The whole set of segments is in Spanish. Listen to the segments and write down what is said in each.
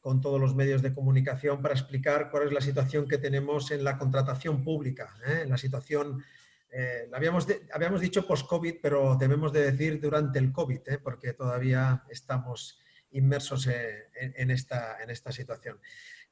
con todos los medios de comunicación para explicar cuál es la situación que tenemos en la contratación pública, la situación, habíamos dicho post-COVID, pero debemos de decir durante el COVID, porque todavía estamos inmersos en esta situación.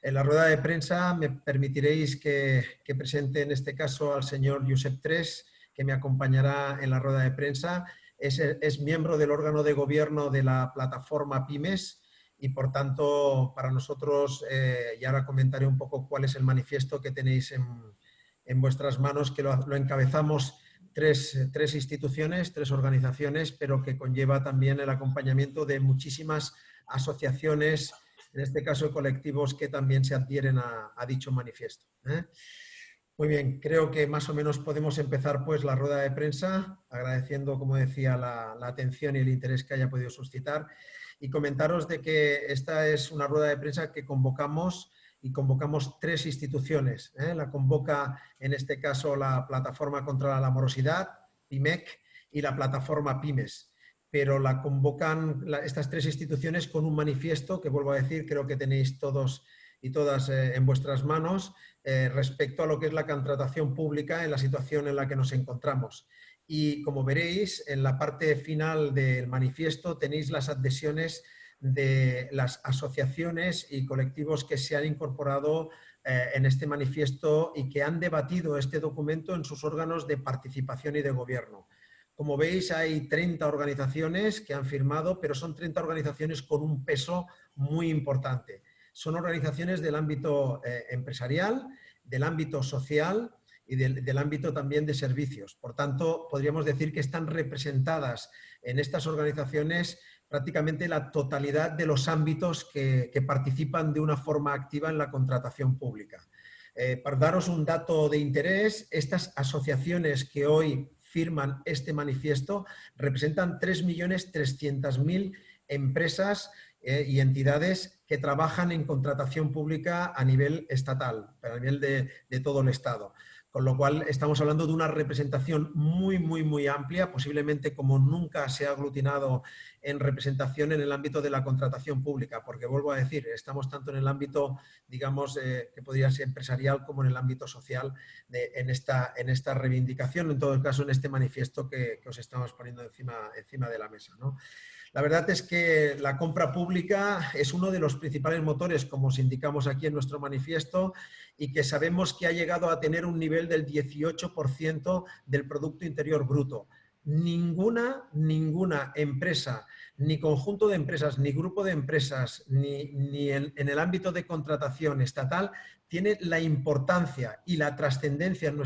En la rueda de prensa me permitiréis que presente en este caso al señor Josep Tres, que me acompañará en la rueda de prensa. Es miembro del órgano de gobierno de la plataforma Pymes y, por tanto, para nosotros, y ahora comentaré un poco cuál es el manifiesto que tenéis en vuestras manos, que lo encabezamos tres instituciones, tres organizaciones, pero que conlleva también el acompañamiento de muchísimas asociaciones, en este caso colectivos que también se adhieren a dicho manifiesto. Muy bien, creo que más o menos podemos empezar pues la rueda de prensa, agradeciendo, como decía, la atención y el interés que haya podido suscitar, y comentaros de que esta es una rueda de prensa que convocamos tres instituciones. La convoca en este caso la Plataforma contra la Morosidad, PIMEC, y la Plataforma Pymes. Pero la convocan estas tres instituciones con un manifiesto que, vuelvo a decir, creo que tenéis todos y todas en vuestras manos respecto a lo que es la contratación pública en la situación en la que nos encontramos. Y como veréis, en la parte final del manifiesto tenéis las adhesiones de las asociaciones y colectivos que se han incorporado en este manifiesto y que han debatido este documento en sus órganos de participación y de gobierno. Como veis, hay 30 organizaciones que han firmado, pero son 30 organizaciones con un peso muy importante. Son organizaciones del ámbito empresarial, del ámbito social y del ámbito también de servicios. Por tanto, podríamos decir que están representadas en estas organizaciones prácticamente la totalidad de los ámbitos que participan de una forma activa en la contratación pública. Para daros un dato de interés, estas asociaciones que hoy firman este manifiesto representan 3.300.000 empresas y entidades que trabajan en contratación pública a nivel estatal, a nivel de todo el Estado. Con lo cual estamos hablando de una representación muy amplia, posiblemente como nunca se ha aglutinado en representación en el ámbito de la contratación pública, porque vuelvo a decir, estamos tanto en el ámbito, digamos, que podría ser empresarial como en el ámbito social en esta reivindicación, en todo caso en este manifiesto que os estamos poniendo encima de la mesa, ¿no? La verdad es que la compra pública es uno de los principales motores, como os indicamos aquí en nuestro manifiesto, y que sabemos que ha llegado a tener un nivel del 18% del Producto Interior Bruto. Ninguna empresa, ni conjunto de empresas, ni grupo de empresas, ni en el ámbito de contratación estatal tiene la importancia y la trascendencia en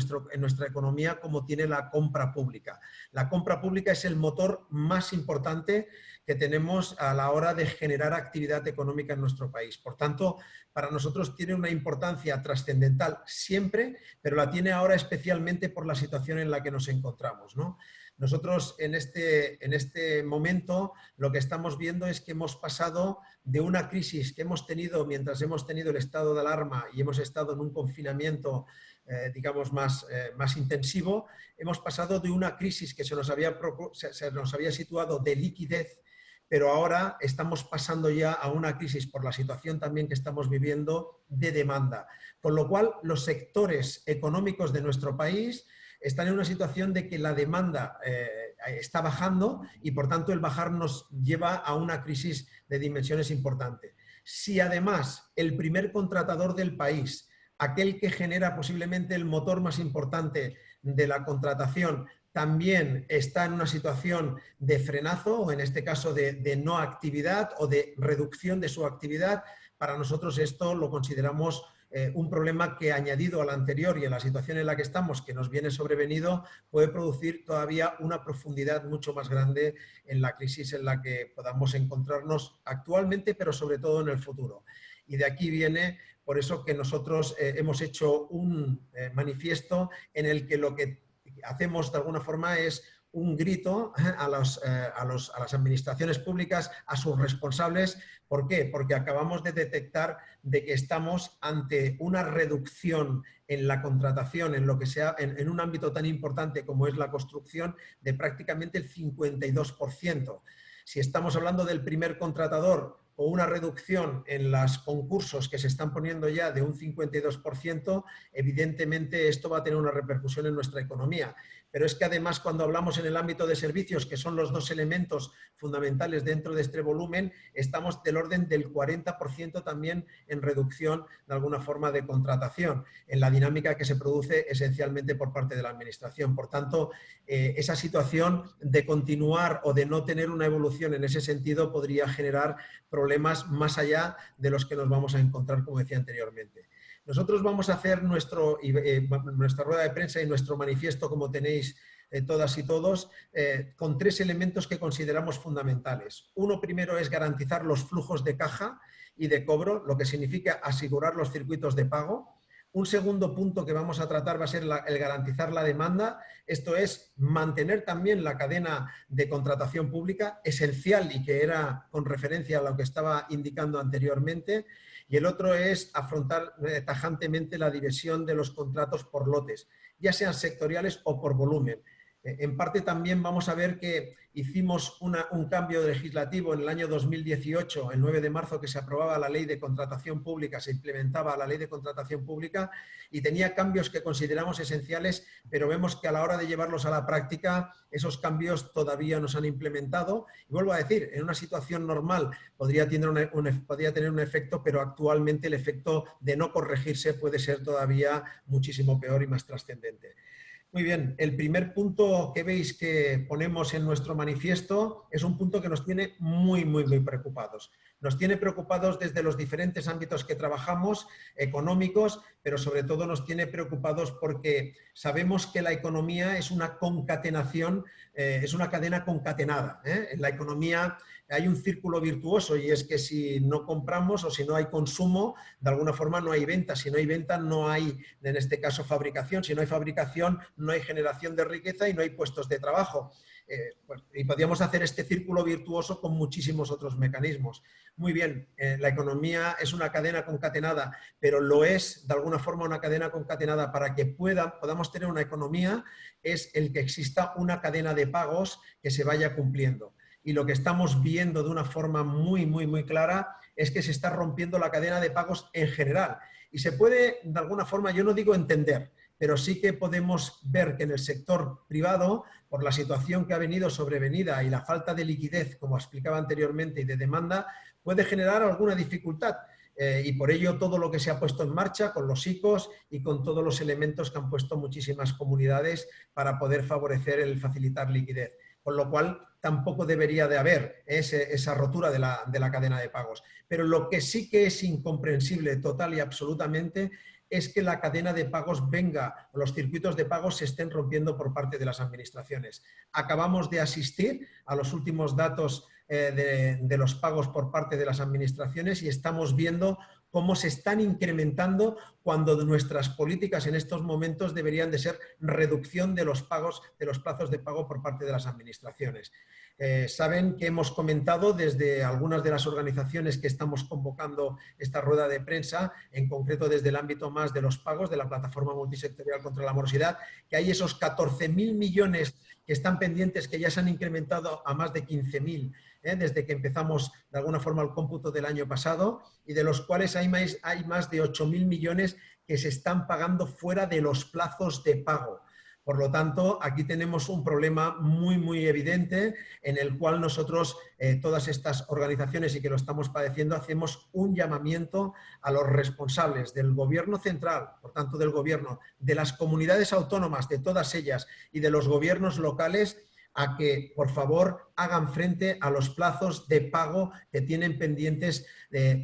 nuestra economía como tiene la compra pública. La compra pública es el motor más importante que tenemos a la hora de generar actividad económica en nuestro país. Por tanto, para nosotros tiene una importancia trascendental siempre, pero la tiene ahora especialmente por la situación en la que nos encontramos, ¿no? Nosotros en este momento lo que estamos viendo es que hemos pasado de una crisis que hemos tenido mientras hemos tenido el estado de alarma y hemos estado en un confinamiento digamos más intensivo, hemos pasado de una crisis que se nos había situado de liquidez, pero ahora estamos pasando ya a una crisis por la situación también que estamos viviendo de demanda. Con lo cual, los sectores económicos de nuestro país están en una situación de que la demanda está bajando y, por tanto, el bajar nos lleva a una crisis de dimensiones importantes. Si además el primer contratador del país, aquel que genera posiblemente el motor más importante de la contratación, también está en una situación de frenazo o en este caso de no actividad o de reducción de su actividad, para nosotros esto lo consideramos un problema que, añadido al anterior y en la situación en la que estamos, que nos viene sobrevenido, puede producir todavía una profundidad mucho más grande en la crisis en la que podamos encontrarnos actualmente, pero sobre todo en el futuro. Y de aquí viene, por eso que nosotros hemos hecho un manifiesto en el que lo que hacemos de alguna forma es un grito a las administraciones públicas, a sus responsables. ¿Por qué? Porque acabamos de detectar de que estamos ante una reducción en la contratación, en lo que sea, en un ámbito tan importante como es la construcción, de prácticamente el 52%. Si estamos hablando del primer contratador, o una reducción en los concursos que se están poniendo ya de un 52%, evidentemente esto va a tener una repercusión en nuestra economía. Pero es que además cuando hablamos en el ámbito de servicios, que son los dos elementos fundamentales dentro de este volumen, estamos del orden del 40% también en reducción de alguna forma de contratación, en la dinámica que se produce esencialmente por parte de la Administración. Por tanto, esa situación de continuar o de no tener una evolución en ese sentido podría generar problemas más allá de los que nos vamos a encontrar, como decía anteriormente. Nosotros vamos a hacer nuestra rueda de prensa y nuestro manifiesto, como tenéis todas y todos, con 3 elementos que consideramos fundamentales. Uno primero es garantizar los flujos de caja y de cobro, lo que significa asegurar los circuitos de pago. Un segundo punto que vamos a tratar va a ser el garantizar la demanda, esto es mantener también la cadena de contratación pública, esencial y que era con referencia a lo que estaba indicando anteriormente, y el otro es afrontar tajantemente la división de los contratos por lotes, ya sean sectoriales o por volumen. En parte también vamos a ver que hicimos un cambio legislativo en el año 2018, el 9 de marzo, que se aprobaba la ley de contratación pública, se implementaba la ley de contratación pública y tenía cambios que consideramos esenciales, pero vemos que a la hora de llevarlos a la práctica, esos cambios todavía no se han implementado. Y vuelvo a decir, en una situación normal podría tener un efecto, pero actualmente el efecto de no corregirse puede ser todavía muchísimo peor y más trascendente. Muy bien, el primer punto que veis que ponemos en nuestro manifiesto es un punto que nos tiene muy preocupados. Nos tiene preocupados desde los diferentes ámbitos que trabajamos, económicos, pero sobre todo nos tiene preocupados porque sabemos que la economía es una concatenación, es una cadena concatenada. En la economía hay un círculo virtuoso y es que si no compramos o si no hay consumo, de alguna forma no hay venta. Si no hay venta, no hay, en este caso, fabricación. Si no hay fabricación, no hay generación de riqueza y no hay puestos de trabajo. Y podríamos hacer este círculo virtuoso con muchísimos otros mecanismos. Muy bien, la economía es una cadena concatenada, pero lo es de alguna forma una cadena concatenada para que podamos tener una economía, es el que exista una cadena de pagos que se vaya cumpliendo. Y lo que estamos viendo de una forma muy clara es que se está rompiendo la cadena de pagos en general. Y se puede, de alguna forma, yo no digo entender, pero sí que podemos ver que en el sector privado, por la situación que ha venido sobrevenida y la falta de liquidez, como explicaba anteriormente, y de demanda, puede generar alguna dificultad. Y por ello todo lo que se ha puesto en marcha con los ICOs y con todos los elementos que han puesto muchísimas comunidades para poder favorecer el facilitar liquidez. Con lo cual tampoco debería de haber esa rotura de la cadena de pagos. Pero lo que sí que es incomprensible total y absolutamente es que la cadena de pagos venga, los circuitos de pagos se estén rompiendo por parte de las administraciones. Acabamos de asistir a los últimos datos de los pagos por parte de las administraciones y estamos viendo cómo se están incrementando cuando nuestras políticas en estos momentos deberían de ser reducción de los pagos, de los plazos de pago por parte de las administraciones. Saben que hemos comentado desde algunas de las organizaciones que estamos convocando esta rueda de prensa, en concreto desde el ámbito más de los pagos de la Plataforma Multisectorial contra la Morosidad, que hay esos 14.000 millones que están pendientes, que ya se han incrementado a más de 15.000 desde que empezamos de alguna forma el cómputo del año pasado, y de los cuales hay más de 8.000 millones que se están pagando fuera de los plazos de pago. Por lo tanto, aquí tenemos un problema muy evidente en el cual nosotros, todas estas organizaciones y que lo estamos padeciendo, hacemos un llamamiento a los responsables del gobierno central, por tanto del gobierno, de las comunidades autónomas, de todas ellas y de los gobiernos locales, a que, por favor, hagan frente a los plazos de pago que tienen pendientes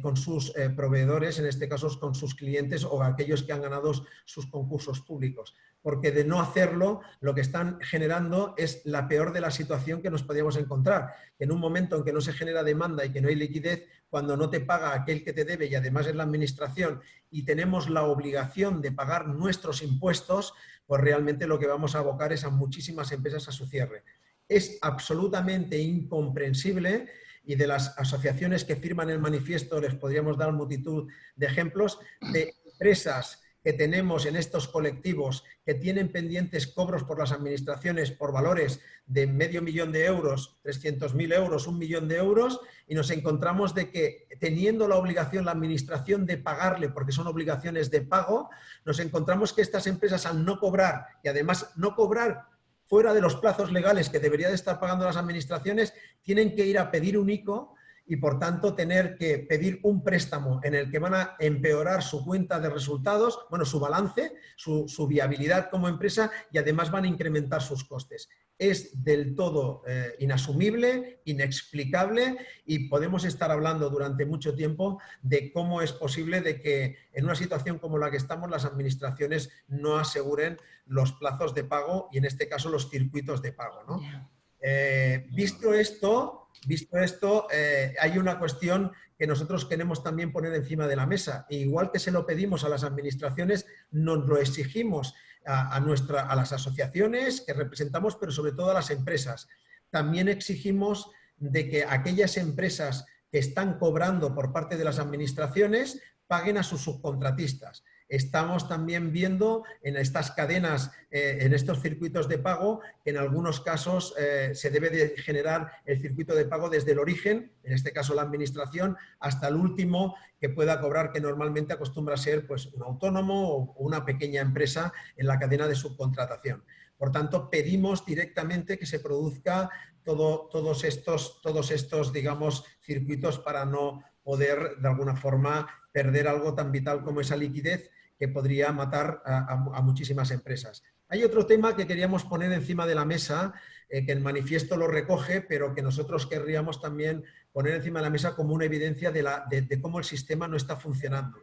con sus proveedores, en este caso con sus clientes o aquellos que han ganado sus concursos públicos. Porque de no hacerlo, lo que están generando es la peor de la situación que nos podríamos encontrar. En un momento en que no se genera demanda y que no hay liquidez, cuando no te paga aquel que te debe y además es la administración y tenemos la obligación de pagar nuestros impuestos, pues realmente lo que vamos a abocar es a muchísimas empresas a su cierre. Es absolutamente incomprensible, y de las asociaciones que firman el manifiesto les podríamos dar multitud de ejemplos de empresas que tenemos en estos colectivos que tienen pendientes cobros por las administraciones por valores de $500.000 de euros, 300.000 euros, 1.000.000 de euros, y nos encontramos de que teniendo la obligación la administración de pagarle, porque son obligaciones de pago, nos encontramos que estas empresas al no cobrar, y además no cobrar fuera de los plazos legales que debería de estar pagando las administraciones, tienen que ir a pedir un ICO y por tanto tener que pedir un préstamo en el que van a empeorar su cuenta de resultados, bueno, su balance, su viabilidad como empresa, y además van a incrementar sus costes. Es del todo inasumible, inexplicable, y podemos estar hablando durante mucho tiempo de cómo es posible de que en una situación como la que estamos las administraciones no aseguren los plazos de pago y en este caso los circuitos de pago, ¿no? Visto esto, hay una cuestión que nosotros queremos también poner encima de la mesa. E igual que se lo pedimos a las administraciones, nos lo exigimos a las asociaciones que representamos, pero sobre todo a las empresas. También exigimos de que aquellas empresas que están cobrando por parte de las administraciones paguen a sus subcontratistas. Estamos también viendo en estas cadenas, en estos circuitos de pago, que en algunos casos se debe de generar el circuito de pago desde el origen, en este caso la administración, hasta el último que pueda cobrar, que normalmente acostumbra a ser pues, un autónomo o una pequeña empresa en la cadena de subcontratación. Por tanto, pedimos directamente que se produzca todos estos, digamos, circuitos para no poder, de alguna forma, perder algo tan vital como esa liquidez que podría matar a muchísimas empresas. Hay otro tema que queríamos poner encima de la mesa, que el manifiesto lo recoge, pero que nosotros querríamos también poner encima de la mesa como una evidencia de cómo el sistema no está funcionando.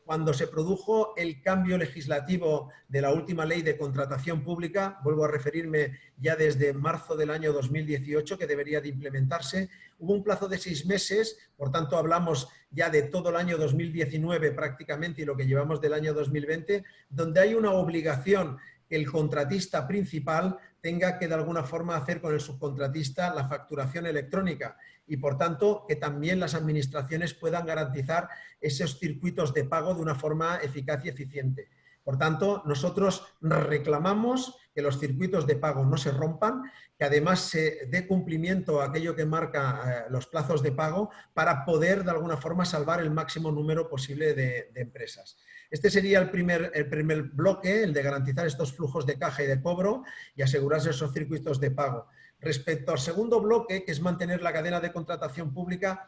Cuando se produjo el cambio legislativo de la última ley de contratación pública, vuelvo a referirme ya desde marzo del año 2018, que debería de implementarse, hubo un plazo de 6 meses, por tanto hablamos ya de todo el año 2019 prácticamente y lo que llevamos del año 2020, donde hay una obligación que el contratista principal tenga que de alguna forma hacer con el subcontratista la facturación electrónica y por tanto que también las administraciones puedan garantizar esos circuitos de pago de una forma eficaz y eficiente. Por tanto, nosotros reclamamos que los circuitos de pago no se rompan, que además se dé cumplimiento a aquello que marca los plazos de pago para poder de alguna forma salvar el máximo número posible de empresas. Este sería el primer bloque, el de garantizar estos flujos de caja y de cobro y asegurarse esos circuitos de pago. Respecto al segundo bloque, que es mantener la cadena de contratación pública,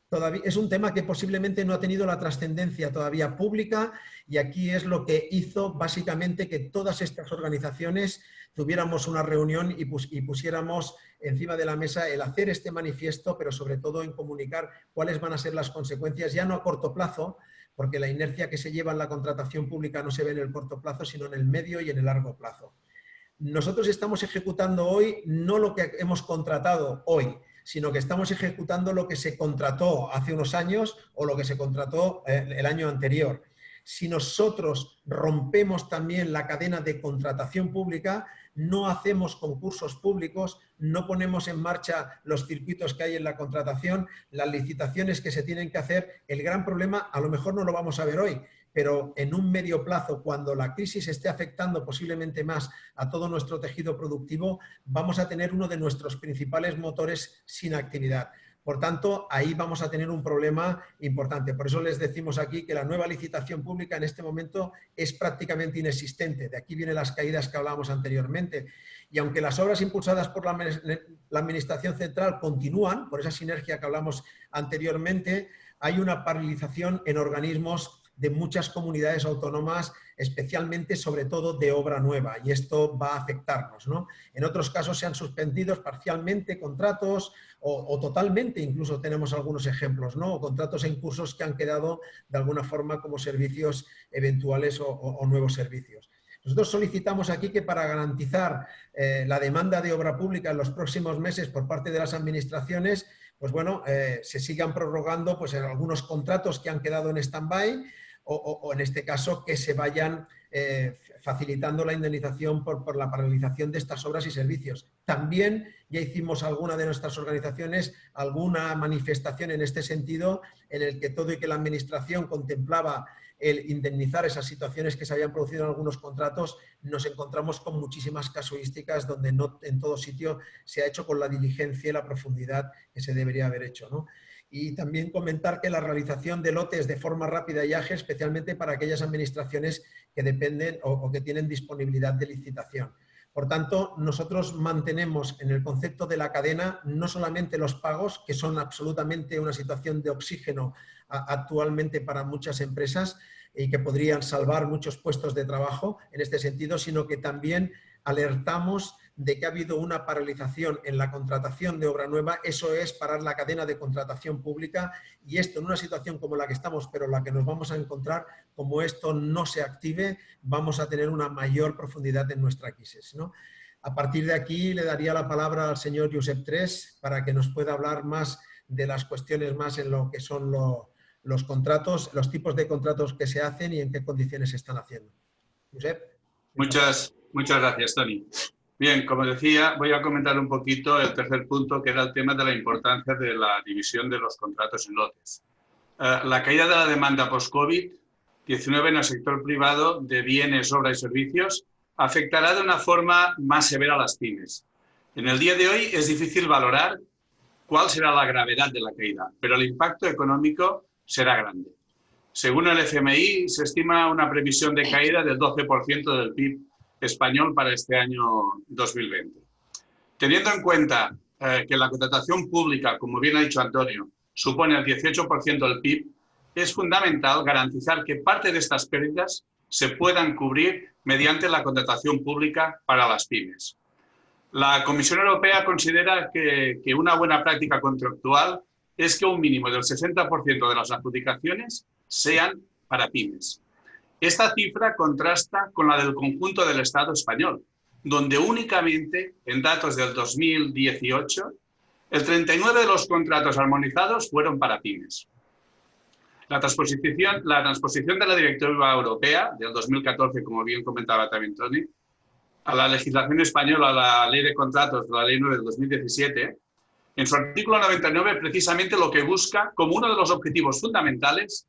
todavía es un tema que posiblemente no ha tenido la trascendencia todavía pública y aquí es lo que hizo básicamente que todas estas organizaciones tuviéramos una reunión y pusiéramos encima de la mesa el hacer este manifiesto, pero sobre todo en comunicar cuáles van a ser las consecuencias, ya no a corto plazo, porque la inercia que se lleva en la contratación pública no se ve en el corto plazo, sino en el medio y en el largo plazo. Nosotros estamos ejecutando hoy no lo que hemos contratado hoy, sino que estamos ejecutando lo que se contrató hace unos años o lo que se contrató el año anterior. Si nosotros rompemos también la cadena de contratación pública, no hacemos concursos públicos, no ponemos en marcha los circuitos que hay en la contratación, las licitaciones que se tienen que hacer, el gran problema a lo mejor no lo vamos a ver hoy, pero en un medio plazo, cuando la crisis esté afectando posiblemente más a todo nuestro tejido productivo, vamos a tener uno de nuestros principales motores sin actividad. Por tanto, ahí vamos a tener un problema importante. Por eso les decimos aquí que la nueva licitación pública en este momento es prácticamente inexistente. De aquí vienen las caídas que hablábamos anteriormente. Y aunque las obras impulsadas por la Administración Central continúan, por esa sinergia que hablamos anteriormente, hay una paralización en organismos de muchas comunidades autónomas, especialmente, sobre todo, de obra nueva, y esto va a afectarnos, ¿no? En otros casos se han suspendido parcialmente contratos o totalmente, incluso tenemos algunos ejemplos, ¿no? O contratos en cursos que han quedado de alguna forma como servicios eventuales o nuevos servicios. Nosotros solicitamos aquí que para garantizar la demanda de obra pública en los próximos meses por parte de las administraciones, pues bueno, se sigan prorrogando pues, en algunos contratos que han quedado en stand-by o en este caso que se vayan facilitando la indemnización por la paralización de estas obras y servicios. También ya hicimos alguna de nuestras organizaciones alguna manifestación en este sentido, en el que todo y que la Administración contemplaba el indemnizar esas situaciones que se habían producido en algunos contratos, nos encontramos con muchísimas casuísticas donde no en todo sitio se ha hecho con la diligencia y la profundidad que se debería haber hecho, ¿no? Y también comentar que la realización de lotes de forma rápida y ágil, especialmente para aquellas administraciones que dependen o que tienen disponibilidad de licitación. Por tanto, nosotros mantenemos en el concepto de la cadena no solamente los pagos, que son absolutamente una situación de oxígeno actualmente para muchas empresas y que podrían salvar muchos puestos de trabajo en este sentido, sino que también alertamos de que ha habido una paralización en la contratación de obra nueva. Eso es parar la cadena de contratación pública, y esto en una situación como la que estamos, pero la que nos vamos a encontrar, como esto no se active, vamos a tener una mayor profundidad en nuestra crisis, ¿no? A partir de aquí le daría la palabra al señor Josep Tres para que nos pueda hablar más de las cuestiones más en lo que son los contratos, los tipos de contratos que se hacen y en qué condiciones se están haciendo. Josep. Muchas gracias, Toni. Bien, como decía, voy a comentar un poquito el tercer punto, que era el tema de la importancia de la división de los contratos en lotes. La caída de la demanda post-COVID-19 en el sector privado de bienes, obras y servicios afectará de una forma más severa a las pymes. En el día de hoy es difícil valorar cuál será la gravedad de la caída, pero el impacto económico será grande. Según el FMI, se estima una previsión de caída del 12% del PIB español para este año 2020. Teniendo en cuenta que la contratación pública, como bien ha dicho Antonio, supone el 18% del PIB, es fundamental garantizar que parte de estas pérdidas se puedan cubrir mediante la contratación pública para las pymes. La Comisión Europea considera que una buena práctica contractual es que un mínimo del 60% de las adjudicaciones sean para pymes. Esta cifra contrasta con la del conjunto del Estado español, donde únicamente en datos del 2018 el 39% de los contratos armonizados fueron para pymes. La transposición de la Directiva Europea del 2014, como bien comentaba también Toni, a la legislación española, a la Ley de Contratos, la Ley 9 del 2017, en su artículo 99 precisamente lo que busca como uno de los objetivos fundamentales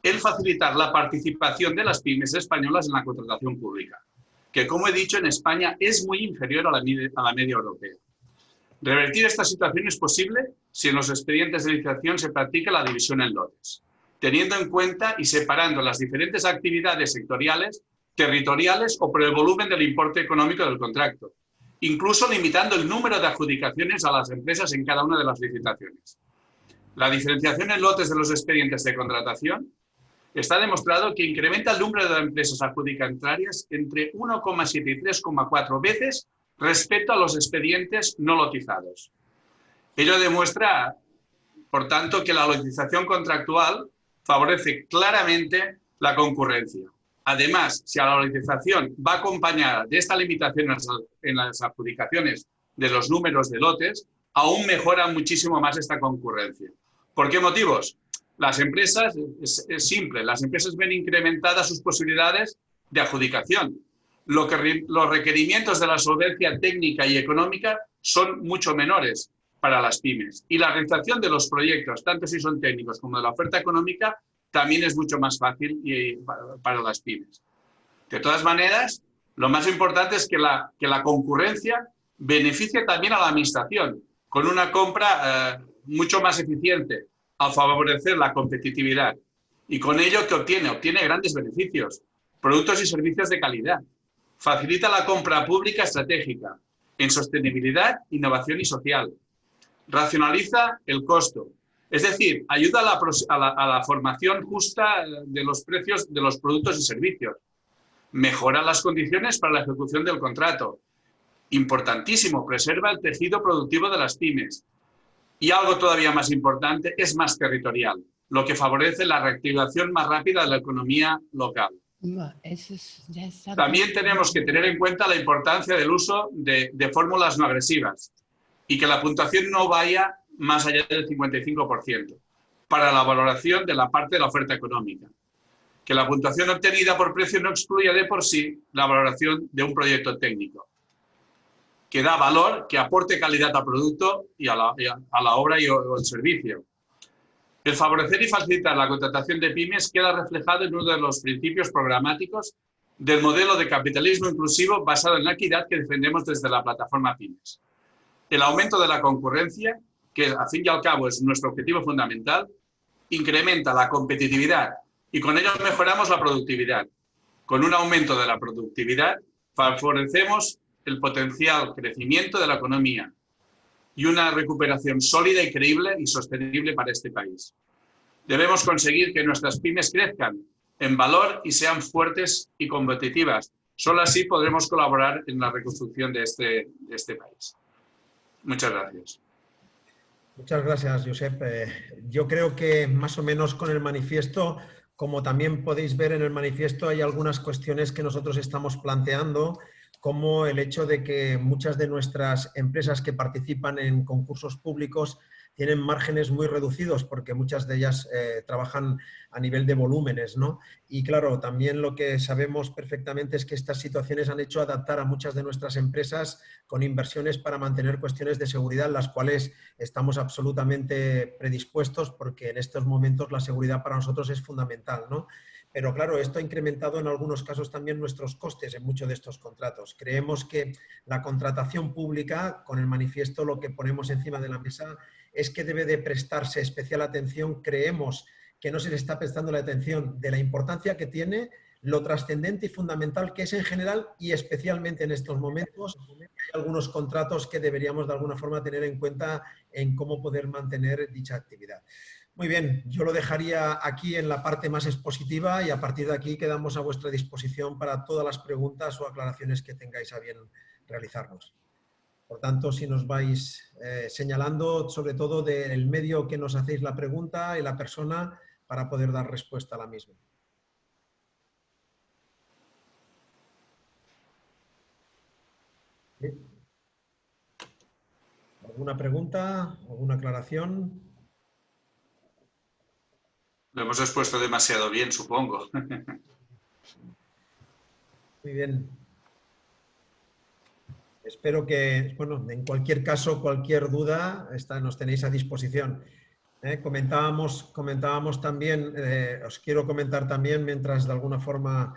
el facilitar la participación de las pymes españolas en la contratación pública, que, como he dicho, en España es muy inferior a la media europea. Revertir esta situación es posible si en los expedientes de licitación se practica la división en lotes, teniendo en cuenta y separando las diferentes actividades sectoriales, territoriales o por el volumen del importe económico del contrato, incluso limitando el número de adjudicaciones a las empresas en cada una de las licitaciones. La diferenciación en lotes de los expedientes de contratación está demostrado que incrementa el número de empresas adjudicatarias entre 1,7 y 3,4 veces respecto a los expedientes no lotizados. Ello demuestra, por tanto, que la lotización contractual favorece claramente la concurrencia. Además, si a la lotización va acompañada de esta limitación en las adjudicaciones de los números de lotes, aún mejora muchísimo más esta concurrencia. ¿Por qué motivos? Las empresas, es simple, las empresas ven incrementadas sus posibilidades de adjudicación. Los requerimientos de la solvencia técnica y económica son mucho menores para las pymes. Y la realización de los proyectos, tanto si son técnicos como de la oferta económica, también es mucho más fácil para las pymes. De todas maneras, lo más importante es que la concurrencia beneficie también a la administración, con una compra mucho más eficiente, al favorecer la competitividad. Y con ello, ¿qué obtiene? Obtiene grandes beneficios, productos y servicios de calidad. Facilita la compra pública estratégica en sostenibilidad, innovación y social. Racionaliza el costo, es decir, ayuda a la formación justa de los precios de los productos y servicios. Mejora las condiciones para la ejecución del contrato. Importantísimo, preserva el tejido productivo de las pymes. Y algo todavía más importante, es más territorial, lo que favorece la reactivación más rápida de la economía local. También tenemos que tener en cuenta la importancia del uso de fórmulas no agresivas y que la puntuación no vaya más allá del 55% para la valoración de la parte de la oferta económica. que la puntuación obtenida por precio no excluya de por sí la valoración de un proyecto técnico, que da valor, que aporte calidad al producto y a la obra o el servicio. El favorecer y facilitar la contratación de pymes queda reflejado en uno de los principios programáticos del modelo de capitalismo inclusivo basado en la equidad que defendemos desde la plataforma Pymes. El aumento de la concurrencia, que al fin y al cabo es nuestro objetivo fundamental, incrementa la competitividad y con ello mejoramos la productividad. Con un aumento de la productividad favorecemos el potencial crecimiento de la economía y una recuperación sólida y creíble y sostenible para este país. Debemos conseguir que nuestras pymes crezcan en valor y sean fuertes y competitivas. Solo así podremos colaborar en la reconstrucción de este país. Muchas gracias. Muchas gracias, Josep. Yo creo que más o menos con el manifiesto, como también podéis ver en el manifiesto, hay algunas cuestiones que nosotros estamos planteando, como el hecho de que muchas de nuestras empresas que participan en concursos públicos tienen márgenes muy reducidos porque muchas de ellas trabajan a nivel de volúmenes, ¿no? Y claro, también lo que sabemos perfectamente es que estas situaciones han hecho adaptar a muchas de nuestras empresas con inversiones para mantener cuestiones de seguridad, las cuales estamos absolutamente predispuestos porque en estos momentos la seguridad para nosotros es fundamental, ¿no? Pero claro, esto ha incrementado en algunos casos también nuestros costes en muchos de estos contratos. Creemos que la contratación pública, con el manifiesto lo que ponemos encima de la mesa es que debe de prestarse especial atención. Creemos que no se le está prestando la atención de la importancia que tiene, lo trascendente y fundamental que es en general y especialmente en estos momentos. Hay algunos contratos que deberíamos de alguna forma tener en cuenta en cómo poder mantener dicha actividad. Muy bien, yo lo dejaría aquí en la parte más expositiva y a partir de aquí quedamos a vuestra disposición para todas las preguntas o aclaraciones que tengáis a bien realizarnos. Por tanto, si nos vais señalando sobre todo del medio que nos hacéis la pregunta y la persona para poder dar respuesta a la misma. ¿Sí? ¿Alguna pregunta? ¿Alguna aclaración? Lo hemos expuesto demasiado bien, supongo. Muy bien. Espero que, bueno, en cualquier caso, cualquier duda, nos tenéis a disposición. Comentábamos también, os quiero comentar también, mientras de alguna forma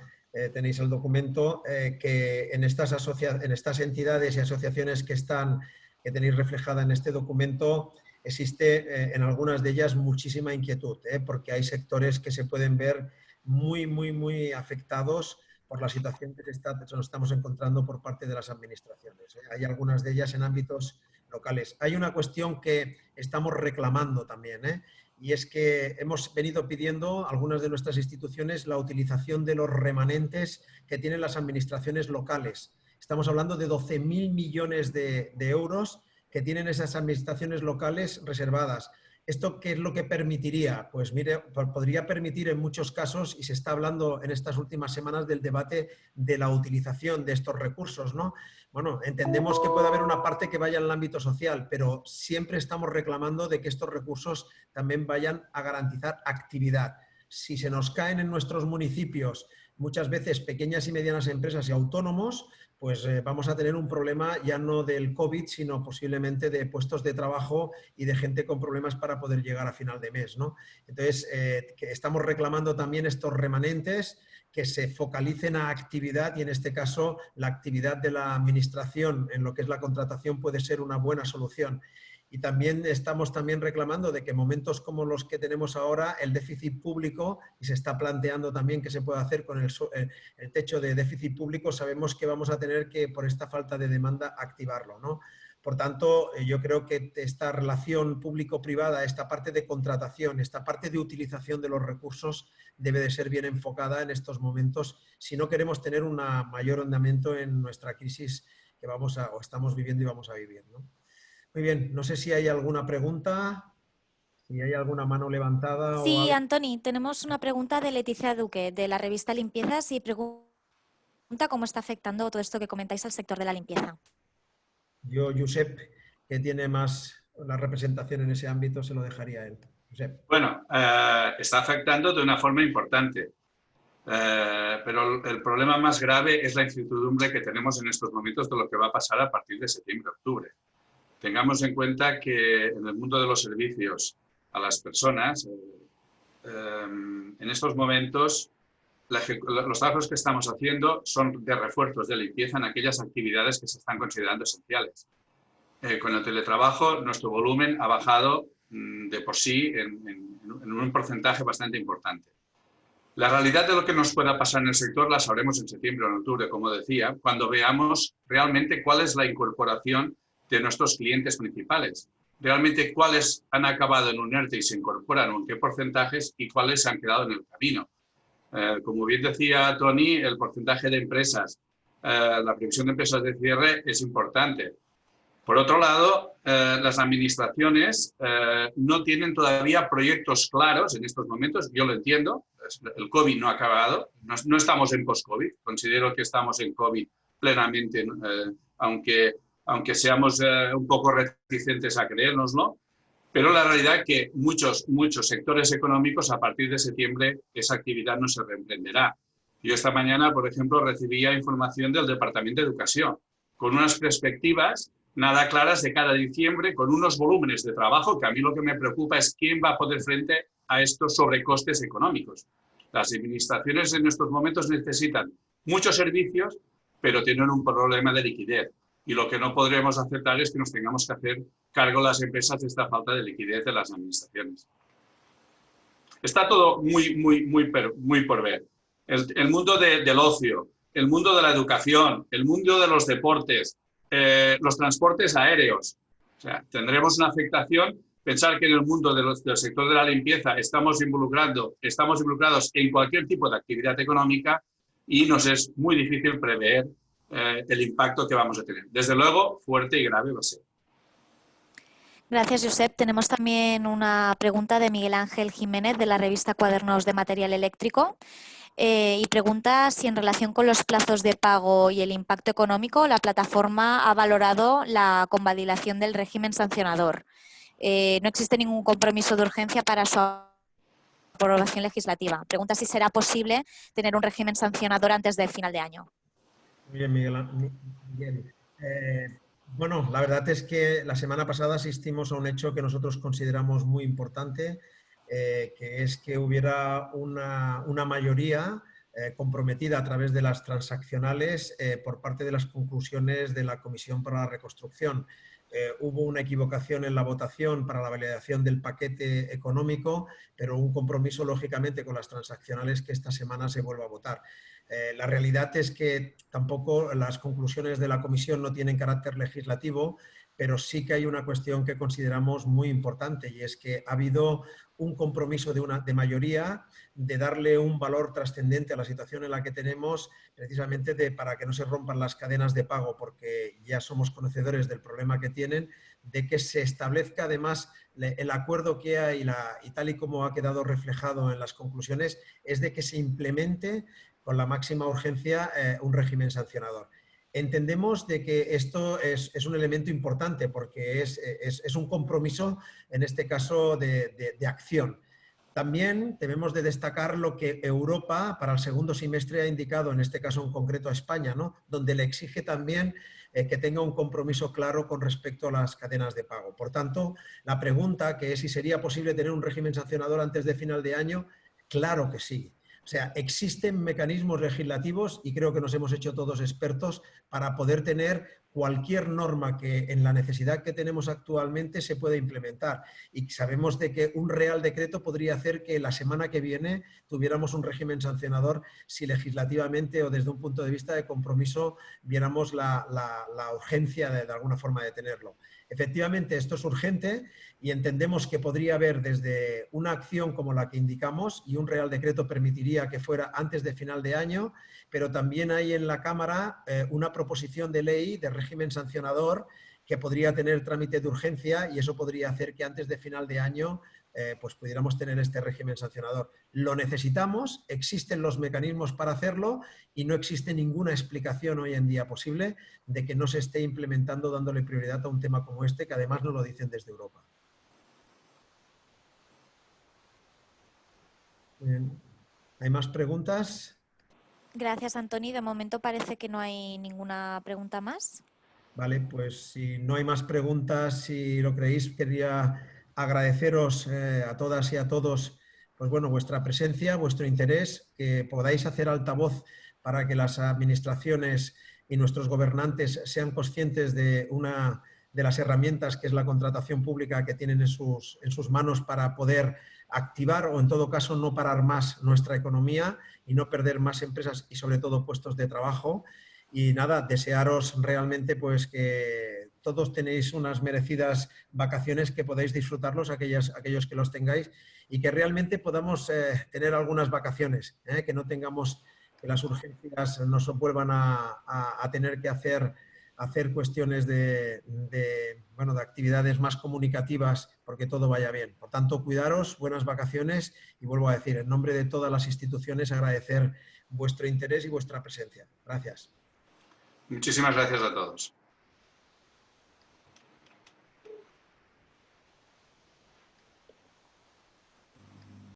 tenéis el documento, que en estas entidades y asociaciones que tenéis reflejada en este documento, existe en algunas de ellas muchísima inquietud, porque hay sectores que se pueden ver muy afectados por la situación que nos estamos encontrando por parte de las administraciones. Hay algunas de ellas en ámbitos locales. Hay una cuestión que estamos reclamando también, y es que hemos venido pidiendo algunas de nuestras instituciones la utilización de los remanentes que tienen las administraciones locales. Estamos hablando de 12.000 millones de euros que tienen esas administraciones locales reservadas. ¿Esto qué es lo que permitiría? Pues mire, podría permitir en muchos casos, y se está hablando en estas últimas semanas del debate de la utilización de estos recursos, ¿no? Bueno, entendemos que puede haber una parte que vaya en el ámbito social, pero siempre estamos reclamando de que estos recursos también vayan a garantizar actividad. Si se nos caen en nuestros municipios muchas veces pequeñas y medianas empresas y autónomos, pues vamos a tener un problema ya no del COVID, sino posiblemente de puestos de trabajo y de gente con problemas para poder llegar a final de mes, ¿no? Entonces, que estamos reclamando también estos remanentes que se focalicen a actividad y en este caso la actividad de la administración en lo que es la contratación puede ser una buena solución. Y también estamos reclamando de que en momentos como los que tenemos ahora, el déficit público, y se está planteando también qué se puede hacer con el techo de déficit público, sabemos que vamos a tener que, por esta falta de demanda, activarlo, ¿no? Por tanto, yo creo que esta relación público-privada, esta parte de contratación, esta parte de utilización de los recursos debe de ser bien enfocada en estos momentos si no queremos tener un mayor andamiento en nuestra crisis que estamos viviendo y vamos a vivir, ¿no? Muy bien, no sé si hay alguna pregunta, si hay alguna mano levantada o Sí, algo. Antoni, tenemos una pregunta de Leticia Duque, de la revista Limpiezas, y pregunta cómo está afectando todo esto que comentáis al sector de la limpieza. Yo, Josep, que tiene más la representación en ese ámbito, se lo dejaría a él. Josep. Bueno, está afectando de una forma importante. Pero el problema más grave es la incertidumbre que tenemos en estos momentos de lo que va a pasar a partir de septiembre-octubre. Tengamos en cuenta que en el mundo de los servicios a las personas, en estos momentos, los trabajos que estamos haciendo son de refuerzos de limpieza en aquellas actividades que se están considerando esenciales. Con el teletrabajo, nuestro volumen ha bajado de por sí en un porcentaje bastante importante. La realidad de lo que nos pueda pasar en el sector la sabremos en septiembre o en octubre, como decía, cuando veamos realmente cuál es la incorporación de nuestros clientes principales. Realmente cuáles han acabado en un ERTE y se incorporan, en qué porcentajes y cuáles se han quedado en el camino. Como bien decía Tony, el porcentaje de empresas, la previsión de empresas de cierre es importante. Por otro lado, las administraciones no tienen todavía proyectos claros en estos momentos, yo lo entiendo, el COVID no ha acabado, no estamos en post-COVID, considero que estamos en COVID plenamente, aunque seamos un poco reticentes a creérnoslo, pero la realidad es que muchos sectores económicos a partir de septiembre esa actividad no se reemprenderá. Yo esta mañana, por ejemplo, recibía información del Departamento de Educación con unas perspectivas nada claras de cada diciembre, con unos volúmenes de trabajo que a mí lo que me preocupa es quién va a poner frente a estos sobrecostes económicos. Las administraciones en estos momentos necesitan muchos servicios, pero tienen un problema de liquidez. Y lo que no podremos aceptar es que nos tengamos que hacer cargo las empresas de esta falta de liquidez de las administraciones. Está todo muy por ver. El mundo del ocio, el mundo de la educación, el mundo de los deportes, los transportes aéreos. O sea, tendremos una afectación. Pensar que en el mundo del sector de la limpieza estamos involucrados en cualquier tipo de actividad económica y nos es muy difícil prever el impacto que vamos a tener. Desde luego, fuerte y grave va a ser. Gracias, Josep. Tenemos también una pregunta de Miguel Ángel Jiménez de la revista Cuadernos de Material Eléctrico. Y pregunta si en relación con los plazos de pago y el impacto económico, la plataforma ha valorado la convalidación del régimen sancionador. No existe ningún compromiso de urgencia para su aprobación legislativa. Pregunta si será posible tener un régimen sancionador antes del final de año. Muy bien, Miguel. Bueno, la verdad es que la semana pasada asistimos a un hecho que nosotros consideramos muy importante, que es que hubiera una mayoría comprometida a través de las transaccionales por parte de las conclusiones de la Comisión para la Reconstrucción. Hubo una equivocación en la votación para la validación del paquete económico, pero un compromiso, lógicamente, con las transaccionales que esta semana se vuelva a votar. La realidad es que tampoco las conclusiones de la Comisión no tienen carácter legislativo, pero sí que hay una cuestión que consideramos muy importante y es que ha habido un compromiso de mayoría de darle un valor trascendente a la situación en la que tenemos, precisamente para que no se rompan las cadenas de pago, porque ya somos conocedores del problema que tienen, de que se establezca además el acuerdo que hay y tal y como ha quedado reflejado en las conclusiones, es de que se implemente con la máxima urgencia un régimen sancionador. Entendemos de que esto es un elemento importante porque es un compromiso, en este caso, de acción. También debemos de destacar lo que Europa para el segundo semestre ha indicado, en este caso en concreto a España, ¿no? Donde le exige también que tenga un compromiso claro con respecto a las cadenas de pago. Por tanto, la pregunta que es si sería posible tener un régimen sancionador antes de final de año, claro que sí. O sea, existen mecanismos legislativos y creo que nos hemos hecho todos expertos para poder tener cualquier norma que en la necesidad que tenemos actualmente se pueda implementar. Y sabemos de que un real decreto podría hacer que la semana que viene tuviéramos un régimen sancionador si legislativamente o desde un punto de vista de compromiso viéramos la urgencia de alguna forma de tenerlo. Efectivamente, esto es urgente y entendemos que podría haber desde una acción como la que indicamos y un real decreto permitiría que fuera antes de final de año, pero también hay en la Cámara una proposición de ley de régimen sancionador que podría tener trámite de urgencia y eso podría hacer que antes de final de año pues pudiéramos tener este régimen sancionador. Lo necesitamos, existen los mecanismos para hacerlo y no existe ninguna explicación hoy en día posible de que no se esté implementando dándole prioridad a un tema como este, que además nos lo dicen desde Europa. Bien. ¿Hay más preguntas? Gracias, Antoni. De momento parece que no hay ninguna pregunta más. Vale, pues si no hay más preguntas, si lo creéis, quería agradeceros a todas y a todos, pues bueno, vuestra presencia, vuestro interés, que podáis hacer altavoz para que las administraciones y nuestros gobernantes sean conscientes de una de las herramientas que es la contratación pública que tienen en sus manos para poder activar o en todo caso no parar más nuestra economía y no perder más empresas y sobre todo puestos de trabajo. Y nada, desearos realmente pues que todos tenéis unas merecidas vacaciones, que podáis disfrutarlos, aquellos que los tengáis, y que realmente podamos tener algunas vacaciones, que no tengamos que las urgencias nos vuelvan a tener que hacer cuestiones bueno, de actividades más comunicativas, porque todo vaya bien. Por tanto, cuidaros, buenas vacaciones, y vuelvo a decir, en nombre de todas las instituciones, agradecer vuestro interés y vuestra presencia. Gracias. Muchísimas gracias a todos.